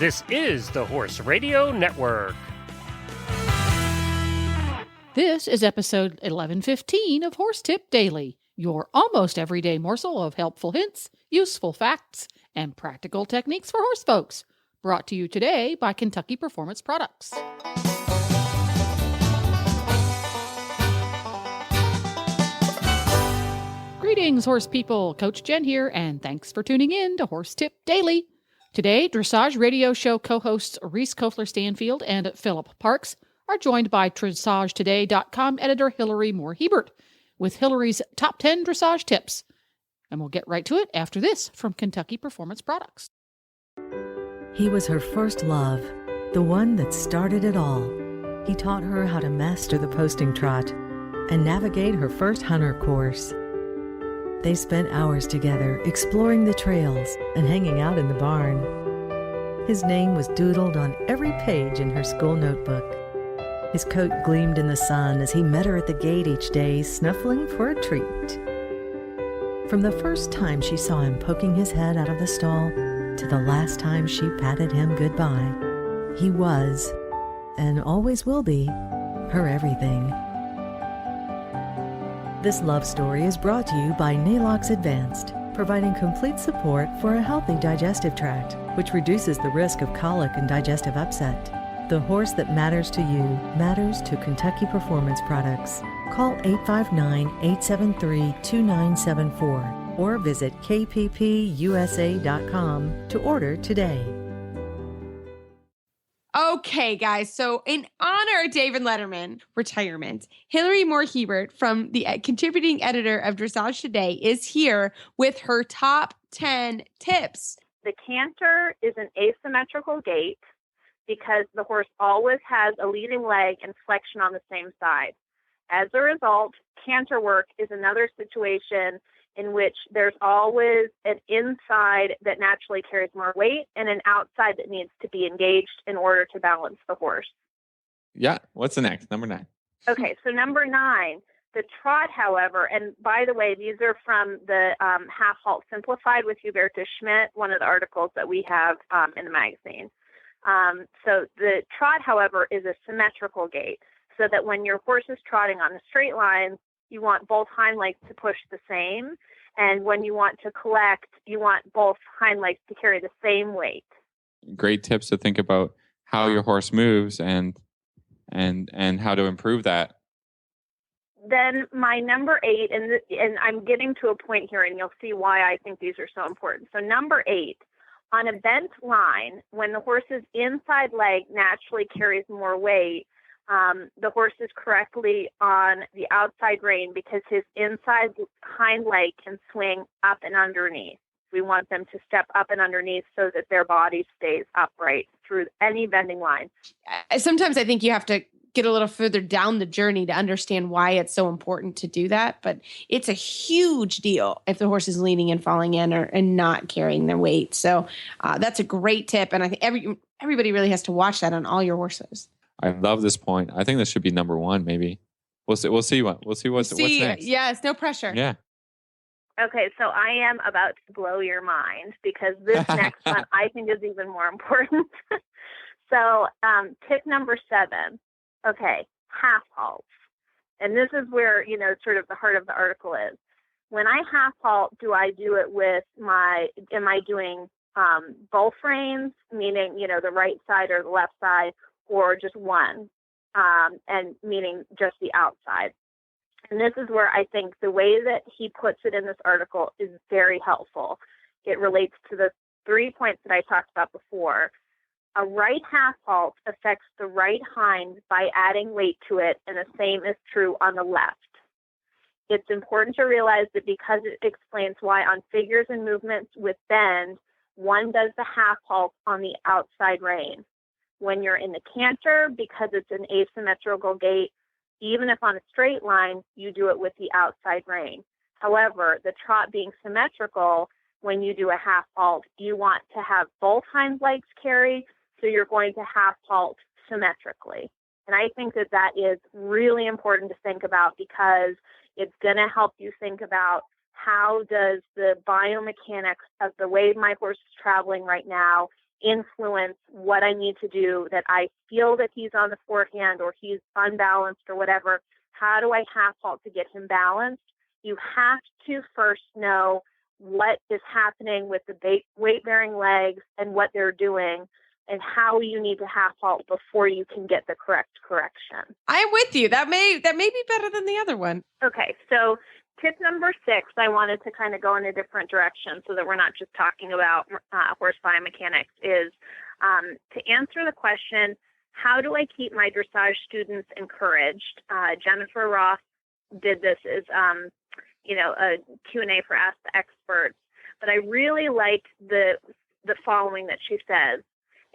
This is the Horse Radio Network. This is episode 1115 of Horse Tip Daily, your almost everyday morsel of helpful hints, useful facts, and practical techniques for horse folks. Brought to you today by Kentucky Performance Products. Greetings, horse people. Coach Jen here, and thanks for tuning in to Horse Tip Daily. Today, Dressage Radio Show co-hosts Reese Koeffler-Stanfield and Philip Parks are joined by DressageToday.com editor Hillary Moore-Hebert with Hillary's top 10 dressage tips. And we'll get right to it after this from Kentucky Performance Products. He was her first love, the one that started it all. He taught her how to master the posting trot and navigate her first hunter course. They spent hours together exploring the trails and hanging out in the barn. His name was doodled on every page in her school notebook. His coat gleamed in the sun as he met her at the gate each day, snuffling for a treat. From the first time she saw him poking his head out of the stall to the last time she patted him goodbye, he was, and always will be, her everything. This love story is brought to you by Nalox Advanced, providing complete support for a healthy digestive tract, which reduces the risk of colic and digestive upset. The horse that matters to you matters to Kentucky Performance Products. Call 859-873-2974 or visit kppusa.com to order today. Okay, guys. So in honor of David Letterman retirement, Hillary Moore-Hebert from the contributing editor of Dressage Today is here with her top 10 tips. The canter is an asymmetrical gait because the horse always has a leading leg and flexion on the same side. As a result, canter work is another situation in which there's always an inside that naturally carries more weight and an outside that needs to be engaged in order to balance the horse. Yeah. What's the next? Number 9. Okay, so number 9, the trot, however, and by the way, these are from the Half Halt Simplified with Hubertus Schmidt, one of the articles that we have in the magazine. So the trot, however, is a symmetrical gait, so that when your horse is trotting on a straight line, you want both hind legs to push the same. And when you want to collect, you want both hind legs to carry the same weight. Great tips to think about how your horse moves and how to improve that. Then my number 8, and I'm getting to a point here, and you'll see why I think these are so important. So number 8, on a bent line, when the horse's inside leg naturally carries more weight, the horse is correctly on the outside rein because his inside hind leg can swing up and underneath. We want them to step up and underneath so that their body stays upright through any bending line. Sometimes I think you have to get a little further down the journey to understand why it's so important to do that. But it's a huge deal if the horse is leaning and falling in and not carrying their weight. So that's a great tip. And I think everybody really has to watch that on all your horses. I love this point. I think this should be number 1, maybe. We'll see what's next. Yes, no pressure. Yeah. Okay, so I am about to blow your mind because this next one I think is even more important. So tip number 7. Okay, half halts. And this is where, sort of the heart of the article is. When I half halt, do I do it with am I doing both reins, meaning, the right side or the left side, or just one, and meaning just the outside? And this is where I think the way that he puts it in this article is very helpful. It relates to the 3 points that I talked about before. A right half halt affects the right hind by adding weight to it, and the same is true on the left. It's important to realize that because it explains why on figures and movements with bend, one does the half halt on the outside rein. When you're in the canter, because it's an asymmetrical gait, even if on a straight line, you do it with the outside rein. However, the trot being symmetrical, when you do a half halt, you want to have both hind legs carry, so you're going to half halt symmetrically. And I think that that is really important to think about because it's going to help you think about how does the biomechanics of the way my horse is traveling right now influence what I need to do, that I feel that he's on the forehand or he's unbalanced or whatever. How do I half halt to get him balanced? You have to first know what is happening with the weight-bearing legs and what they're doing and how you need to half halt before you can get the correct correction. I'm with you. That may be better than the other one. Okay, so tip number 6, I wanted to kind of go in a different direction so that we're not just talking about horse biomechanics, is to answer the question, how do I keep my dressage students encouraged? Jennifer Ross did this as a Q&A for Ask the Experts, but I really liked the following that she says,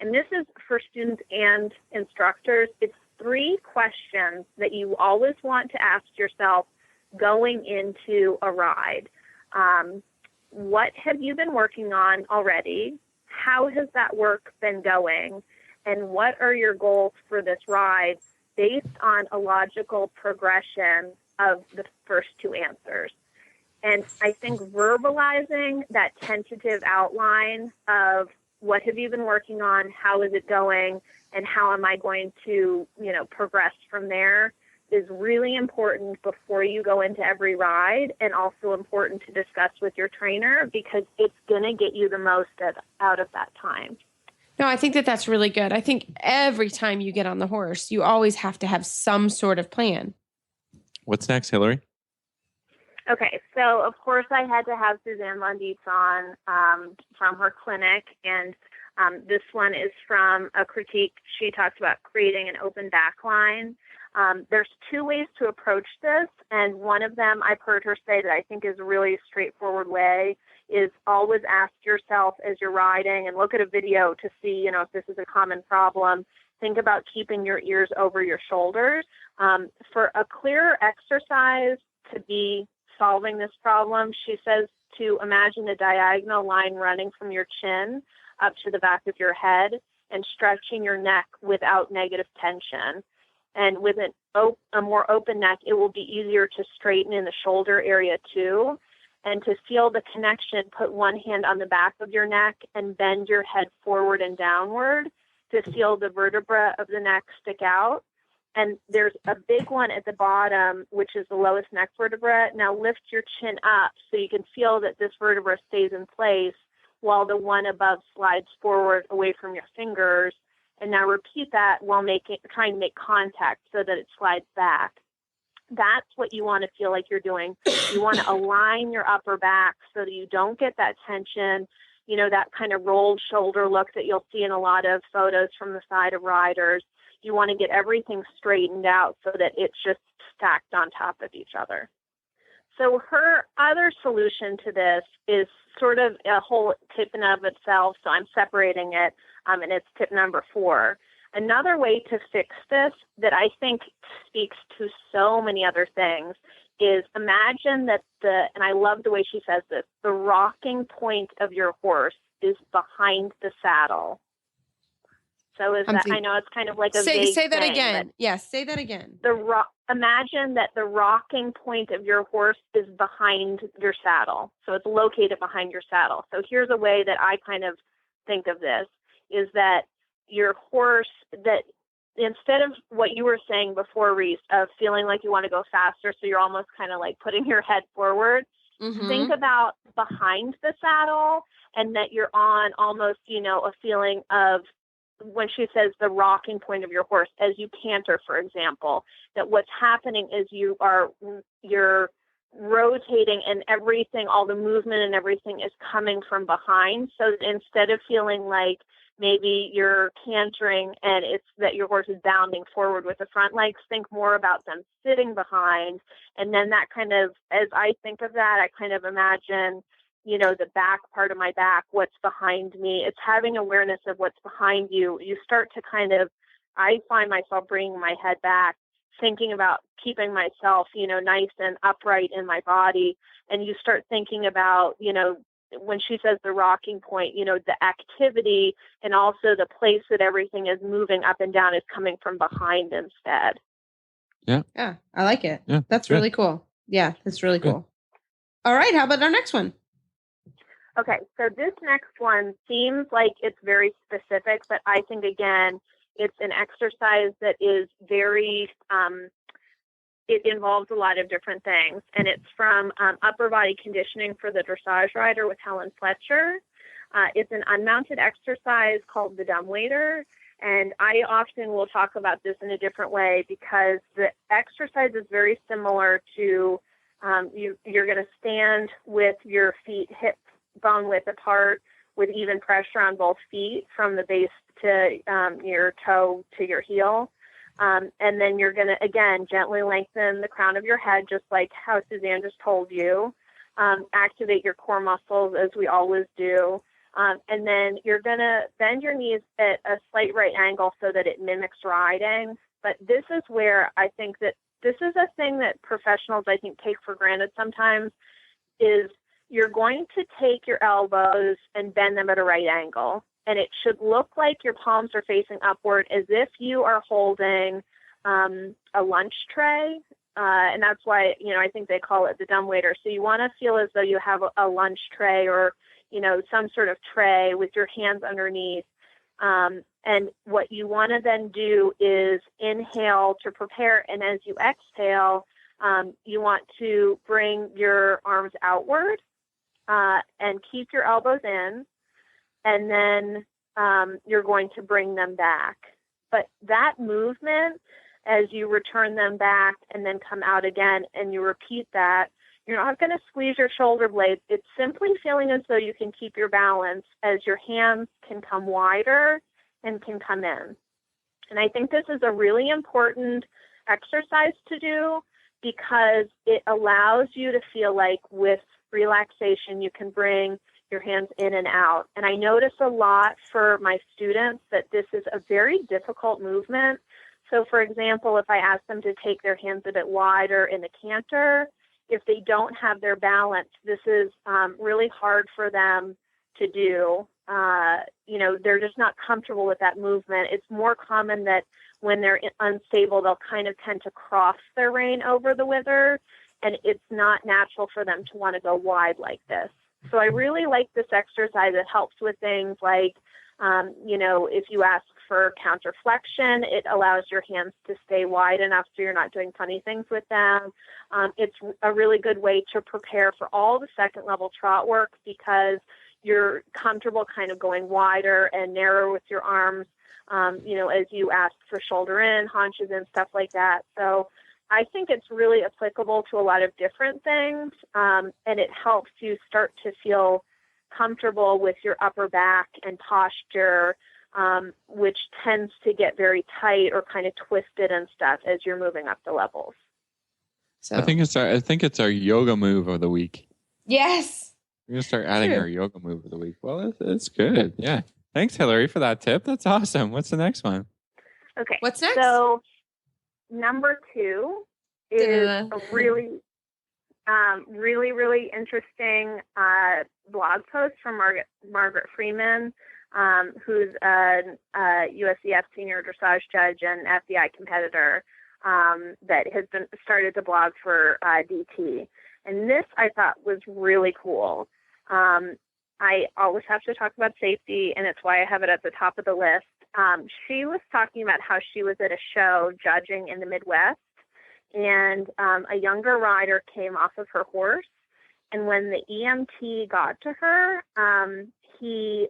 and this is for students and instructors. It's 3 questions that you always want to ask yourself going into a ride. What have you been working on already? How has that work been going? And what are your goals for this ride based on a logical progression of the first 2 answers? And I think verbalizing that tentative outline of what have you been working on, how is it going, and how am I going to, progress from there is really important before you go into every ride, and also important to discuss with your trainer because it's going to get you the most out of that time. No, I think that's really good. I think every time you get on the horse, you always have to have some sort of plan. What's next, Hillary? Okay, so of course I had to have Suzanne Von Dietz on from her clinic, and this one is from a critique. She talked about creating an open back line. There's 2 ways to approach this, and one of them I've heard her say that I think is a really straightforward way is always ask yourself as you're riding and look at a video to see, if this is a common problem. Think about keeping your ears over your shoulders. For a clearer exercise to be solving this problem, she says to imagine a diagonal line running from your chin up to the back of your head and stretching your neck without negative tension. And with a more open neck, it will be easier to straighten in the shoulder area too. And to feel the connection, put one hand on the back of your neck and bend your head forward and downward to feel the vertebra of the neck stick out. And there's a big one at the bottom, which is the lowest neck vertebra. Now lift your chin up so you can feel that this vertebra stays in place while the one above slides forward away from your fingers. And now repeat that while trying to make contact so that it slides back. That's what you want to feel like you're doing. You want to align your upper back so that you don't get that tension, that kind of rolled shoulder look that you'll see in a lot of photos from the side of riders. You want to get everything straightened out so that it's just stacked on top of each other. So her other solution to this is sort of a whole tip in of itself. So I'm separating it, and it's tip number 4. Another way to fix this that I think speaks to so many other things is imagine that and I love the way she says this, the rocking point of your horse is behind the saddle. So I know it's kind of like a vague say that thing, again. Yes, say that again. Imagine that the rocking point of your horse is behind your saddle. So it's located behind your saddle. So here's a way that I kind of think of this is that your horse, that instead of what you were saying before, Reese, of feeling like you want to go faster, so you're almost kind of like putting your head forward, think about behind the saddle and that you're on almost, a feeling of, when she says the rocking point of your horse, as you canter, for example, that what's happening is you're rotating and everything, all the movement and everything is coming from behind. So instead of feeling like maybe you're cantering and it's that your horse is bounding forward with the front legs, think more about them sitting behind. And then that kind of, as I think of that, I kind of imagine, the back part of my back, what's behind me. It's having awareness of what's behind you. You start to I find myself bringing my head back, thinking about keeping myself, nice and upright in my body. And you start thinking about, when she says the rocking point, the activity and also the place that everything is moving up and down is coming from behind instead. Yeah. Yeah, I like it. Yeah, that's really cool. Yeah, that's really cool. All right. How about our next one? Okay, so this next one seems like it's very specific, but I think, again, it's an exercise that is very, it involves a lot of different things. And it's from Upper Body Conditioning for the Dressage Rider with Helen Fletcher. It's an unmounted exercise called the dumbwaiter. And I often will talk about this in a different way because the exercise is very similar to you're going to stand with your feet hip bone width apart with even pressure on both feet from the base to your toe to your heel. And then you're going to, again, gently lengthen the crown of your head, just like how Suzanne just told you. Activate your core muscles as we always do. And then you're going to bend your knees at a slight right angle so that it mimics riding. But this is where I think that this is a thing that professionals, I think, take for granted sometimes, is you're going to take your elbows and bend them at a right angle. And it should look like your palms are facing upward as if you are holding a lunch tray. And that's why, I think they call it the dumbwaiter. So you want to feel as though you have a lunch tray or, some sort of tray with your hands underneath. And what you want to then do is inhale to prepare. And as you exhale, you want to bring your arms outward and keep your elbows in. And then you're going to bring them back. But that movement, as you return them back and then come out again, and you repeat that, you're not going to squeeze your shoulder blades. It's simply feeling as though you can keep your balance as your hands can come wider and can come in. And I think this is a really important exercise to do because it allows you to feel like with relaxation, you can bring your hands in and out. And I notice a lot for my students that this is a very difficult movement. So for example, if I ask them to take their hands a bit wider in the canter, if they don't have their balance, this is really hard for them to do. They're just not comfortable with that movement. It's more common that when they're unstable, they'll kind of tend to cross their rein over the wither, and it's not natural for them to want to go wide like this. So I really like this exercise. It helps with things like, if you ask for counterflexion, it allows your hands to stay wide enough so you're not doing funny things with them. It's a really good way to prepare for all the second level trot work because you're comfortable kind of going wider and narrower with your arms, as you ask for shoulder in, haunches in, stuff like that. So I think it's really applicable to a lot of different things, and it helps you start to feel comfortable with your upper back and posture, which tends to get very tight or kind of twisted and stuff as you're moving up the levels. So I think it's our yoga move of the week. Yes. We're gonna start adding our yoga move of the week. Well, it's good. Yeah. Thanks, Hillary, for that tip. That's awesome. What's the next one? Okay. What's next? So number 2 is a really, really interesting blog post from Margaret Freeman, who's a USEF senior dressage judge and FBI competitor that has been started to blog for DT. And this I thought was really cool. I always have to talk about safety, and it's why I have it at the top of the list. She was talking about how she was at a show judging in the Midwest, and a younger rider came off of her horse. And when the EMT got to her, he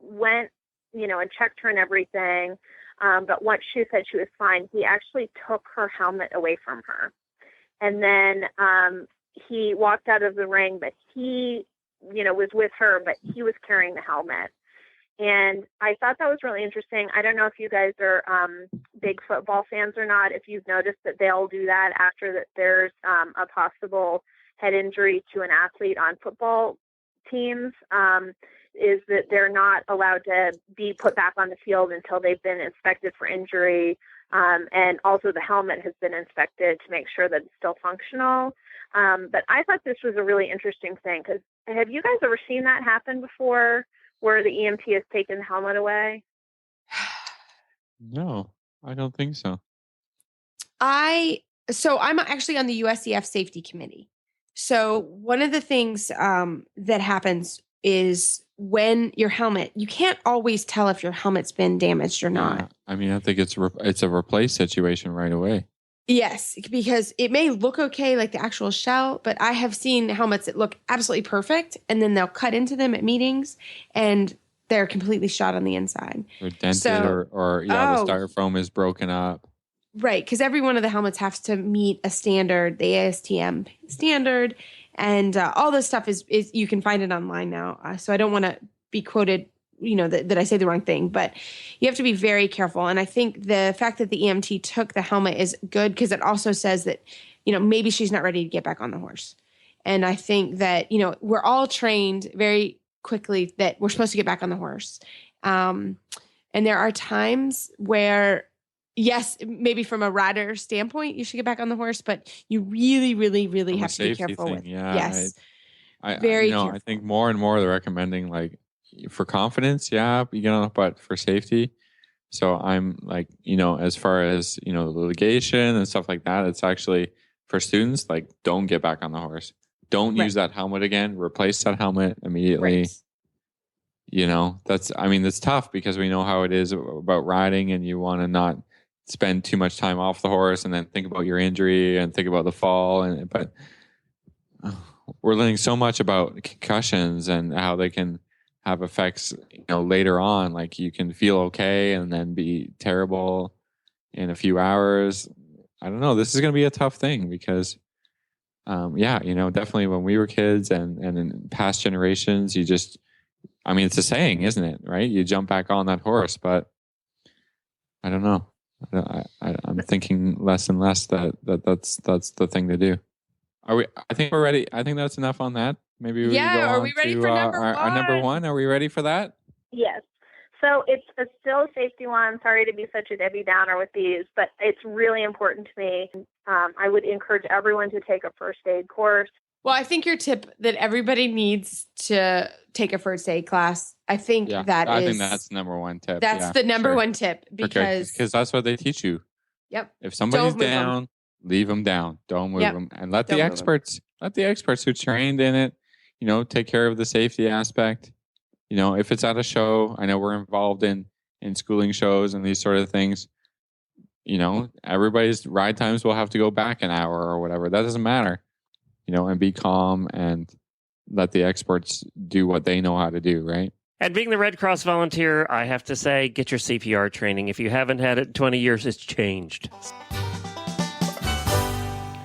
went, and checked her and everything. But once she said she was fine, he actually took her helmet away from her. And then he walked out of the ring, but he, was with her, but he was carrying the helmet. And I thought that was really interesting. I don't know if you guys are big football fans or not, if you've noticed that they'll do that after that there's a possible head injury to an athlete on football teams, is that they're not allowed to be put back on the field until they've been inspected for injury. And also the helmet has been inspected to make sure that it's still functional. But I thought this was a really interesting thing because have you guys ever seen that happen before where the EMT has taken the helmet away? No, I don't think so. So I'm actually on the USEF safety committee. So one of the things that happens is when your helmet, you can't always tell if your helmet's been damaged or not. Yeah. I mean, I think it's a replace situation right away. Yes, because it may look okay, like the actual shell, but I have seen helmets that look absolutely perfect, and then they'll cut into them at meetings, and they're completely shot on the inside. Or dented, or the styrofoam is broken up. Right, because every one of the helmets has to meet a standard, the ASTM standard, and all this stuff is you can find it online now. So I don't want to be quoted, that I say the wrong thing, but you have to be very careful. And I think the fact that the EMT took the helmet is good because it also says that, maybe she's not ready to get back on the horse. And I think that, we're all trained very quickly that we're supposed to get back on the horse. And there are times where, yes, maybe from a rider standpoint, you should get back on the horse, but you really, really, really have to be careful with. Yeah, yes. Very careful. I think more and more they're recommending, like, for confidence, but for safety. So I'm like, as far as, the litigation and stuff like that, it's actually for students, like, don't get back on the horse. Don't use that helmet again. Replace that helmet immediately. Right. That's tough because we know how it is about riding, and you want to not spend too much time off the horse and then think about your injury and think about the fall. But we're learning so much about concussions and how they can have effects, later on. Like, you can feel okay and then be terrible in a few hours. I don't know. This is going to be a tough thing because, definitely when we were kids and in past generations, it's a saying, isn't it? Right? You jump back on that horse, but I don't know. I'm thinking less and less that's the thing to do. Are we? I think we're ready. I think that's enough on that. Maybe we go are on we ready to for number one? Our number one. Are we ready for that? Yes. So it's still a safety one. Sorry to be such a Debbie Downer with these, but it's really important to me. I would encourage everyone to take a first aid course. Well, I think your tip that everybody needs to take a first aid class, I think I think that's number one tip. That's the number one tip because that's what they teach you. Yep. If somebody's down, leave them down. Don't move them, and let the experts who trained in it, take care of the safety aspect. If it's at a show, I know we're involved in schooling shows and these sort of things. Everybody's ride times will have to go back an hour or whatever. That doesn't matter. And be calm and let the experts do what they know how to do, right? And being the Red Cross volunteer, I have to say, get your CPR training. If you haven't had it in 20 years, it's changed.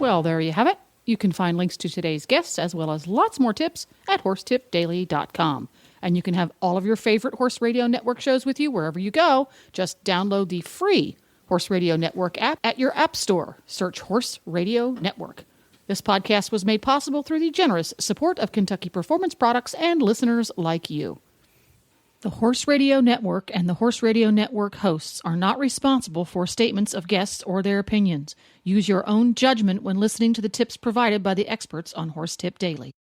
Well, there you have it. You can find links to today's guests as well as lots more tips at horsetipdaily.com. And you can have all of your favorite Horse Radio Network shows with you wherever you go. Just download the free Horse Radio Network app at your app store. Search Horse Radio Network. This podcast was made possible through the generous support of Kentucky Performance Products and listeners like you. The Horse Radio Network and the Horse Radio Network hosts are not responsible for statements of guests or their opinions. Use your own judgment when listening to the tips provided by the experts on Horse Tip Daily.